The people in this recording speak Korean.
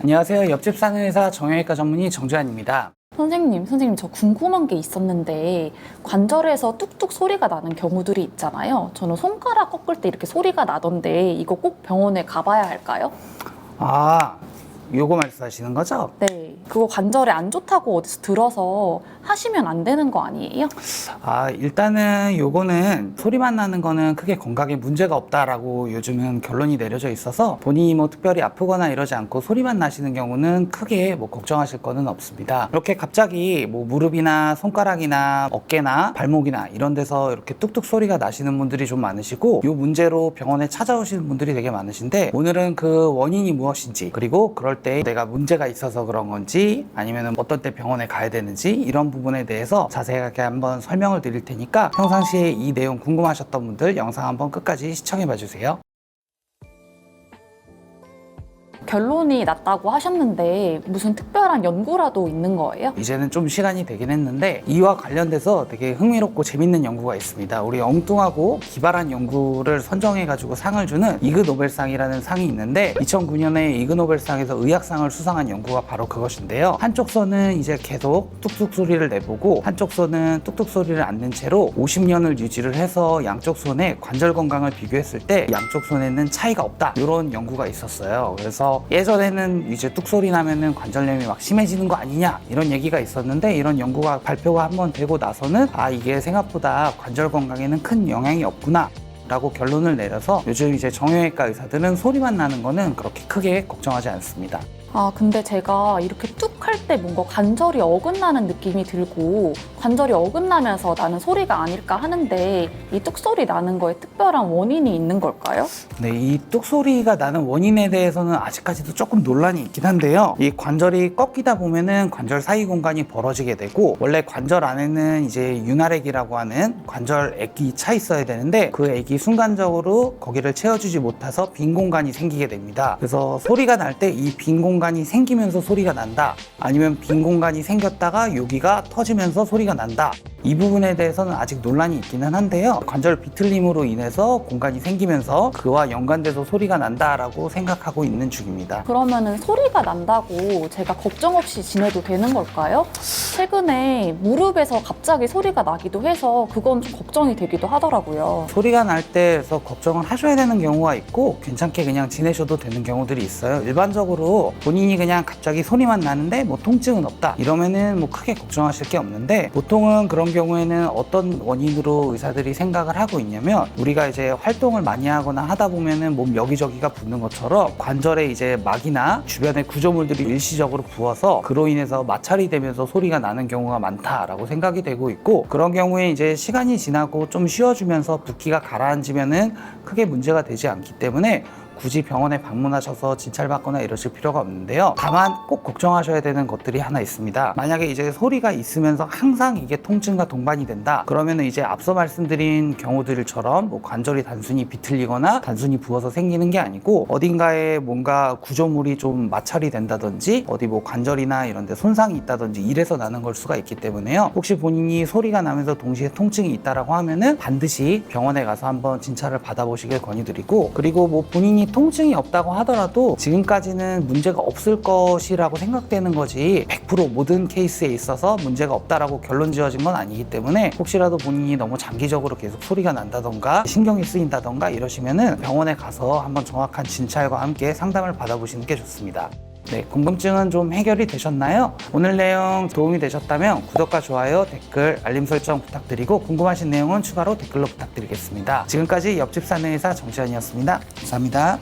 안녕하세요. 옆집 사는 의사 정형외과 전문의 정주환입니다. 선생님, 저 궁금한 게 있었는데 관절에서 뚝뚝 소리가 나는 경우들이 있잖아요. 저는 손가락 꺾을 때 이렇게 소리가 나던데 이거 꼭 병원에 가봐야 할까요? 요거 말씀하시는 거죠? 네, 그거 관절에 안 좋다고 어디서 들어서 하시면 안 되는 거 아니에요? 일단은 요거는 소리만 나는 거는 크게 건강에 문제가 없다라고 요즘은 결론이 내려져 있어서 본인이 뭐 특별히 아프거나 이러지 않고 소리만 나시는 경우는 크게 뭐 걱정하실 거는 없습니다. 이렇게 갑자기 뭐 무릎이나 손가락이나 어깨나 발목이나 이런 데서 이렇게 뚝뚝 소리가 나시는 분들이 좀 많으시고, 요 문제로 병원에 찾아오시는 분들이 되게 많으신데, 오늘은 그 원인이 무엇인지, 그리고 그럴 때 내가 문제가 있어서 그런 건지 아니면 어떤 때 병원에 가야 되는지 이런 부분에 대해서 자세하게 한번 설명을 드릴 테니까 평상시에 이 내용 궁금하셨던 분들 영상 한번 끝까지 시청해 봐 주세요. 결론이 났다고 하셨는데 무슨 특별한 연구라도 있는 거예요? 이제는 좀 시간이 되긴 했는데 이와 관련돼서 되게 흥미롭고 재밌는 연구가 있습니다. 우리 엉뚱하고 기발한 연구를 선정해가지고 상을 주는 이그 노벨상이라는 상이 있는데, 2009년에 이그 노벨상에서 의학상을 수상한 연구가 바로 그것인데요. 한쪽 손은 이제 계속 뚝뚝 소리를 내보고 한쪽 손은 뚝뚝 소리를 안 낸 채로 50년을 유지를 해서 양쪽 손의 관절 건강을 비교했을 때 양쪽 손에는 차이가 없다, 이런 연구가 있었어요. 그래서 예전에는 이제 뚝소리 나면은 관절염이 막 심해지는 거 아니냐 이런 얘기가 있었는데, 이런 연구가 발표가 한번 되고 나서는 이게 생각보다 관절 건강에는 큰 영향이 없구나 라고 결론을 내려서 요즘 이제 정형외과 의사들은 소리만 나는 거는 그렇게 크게 걱정하지 않습니다. 근데 제가 이렇게 뚝 할 때 뭔가 관절이 어긋나는 느낌이 들고 관절이 어긋나면서 나는 소리가 아닐까 하는데, 이 뚝소리 나는 거에 특별한 원인이 있는 걸까요? 네, 이 뚝소리가 나는 원인에 대해서는 아직까지도 조금 논란이 있긴 한데요. 이 관절이 꺾이다 보면은 관절 사이 공간이 벌어지게 되고, 원래 관절 안에는 이제 윤활액이라고 하는 관절액이 차 있어야 되는데 그 액이 순간적으로 거기를 채워주지 못해서 빈 공간이 생기게 됩니다. 그래서 소리가 날 때 이 빈 공간이 생기면서 소리가 난다, 아니면 빈 공간이 생겼다가 여기가 터지면서 소리가 난다, 이 부분에 대해서는 아직 논란이 있기는 한데요. 관절 비틀림으로 인해서 공간이 생기면서 그와 연관돼서 소리가 난다라고 생각하고 있는 중입니다. 그러면은 소리가 난다고 제가 걱정 없이 지내도 되는 걸까요? 최근에 무릎에서 갑자기 소리가 나기도 해서 그건 좀 걱정이 되기도 하더라고요. 소리가 날 때에서 걱정을 하셔야 되는 경우가 있고, 괜찮게 그냥 지내셔도 되는 경우들이 있어요. 일반적으로 본인이 그냥 갑자기 소리만 나는데 뭐 통증은 없다 이러면은 뭐 크게 걱정하실 게 없는데, 보통은 그런 경우에는 어떤 원인으로 의사들이 생각을 하고 있냐면, 우리가 이제 활동을 많이 하거나 하다 보면은 몸 여기저기가 붓는 것처럼 관절에 이제 막이나 주변에 구조물들이 일시적으로 부어서 그로 인해서 마찰이 되면서 소리가 나는 경우가 많다라고 생각이 되고 있고, 그런 경우에 이제 시간이 지나고 좀 쉬어주면서 붓기가 가라앉으면은 크게 문제가 되지 않기 때문에 굳이 병원에 방문하셔서 진찰받거나 이러실 필요가 없는데요. 다만 꼭 걱정하셔야 되는 것들이 하나 있습니다. 만약에 이제 소리가 있으면서 항상 이게 통증과 동반이 된다, 그러면 이제 앞서 말씀드린 경우들처럼 뭐 관절이 단순히 비틀리거나 단순히 부어서 생기는 게 아니고, 어딘가에 뭔가 구조물이 좀 마찰이 된다든지 어디 뭐 관절이나 이런 데 손상이 있다든지 이래서 나는 걸 수가 있기 때문에요. 혹시 본인이 소리가 나면서 동시에 통증이 있다라고 하면은 반드시 병원에 가서 한번 진찰을 받아보시길 권유드리고, 그리고 뭐 본인이 통증이 없다고 하더라도 지금까지는 문제가 없을 것이라고 생각되는 거지 100% 모든 케이스에 있어서 문제가 없다라고 결론 지어진 건 아니기 때문에, 혹시라도 본인이 너무 장기적으로 계속 소리가 난다던가 신경이 쓰인다던가 이러시면은 병원에 가서 한번 정확한 진찰과 함께 상담을 받아보시는 게 좋습니다. 네, 궁금증은 좀 해결이 되셨나요? 오늘 내용 도움이 되셨다면 구독과 좋아요, 댓글, 알림 설정 부탁드리고, 궁금하신 내용은 추가로 댓글로 부탁드리겠습니다. 지금까지 옆집 사는 의사 정주환이었습니다. 감사합니다.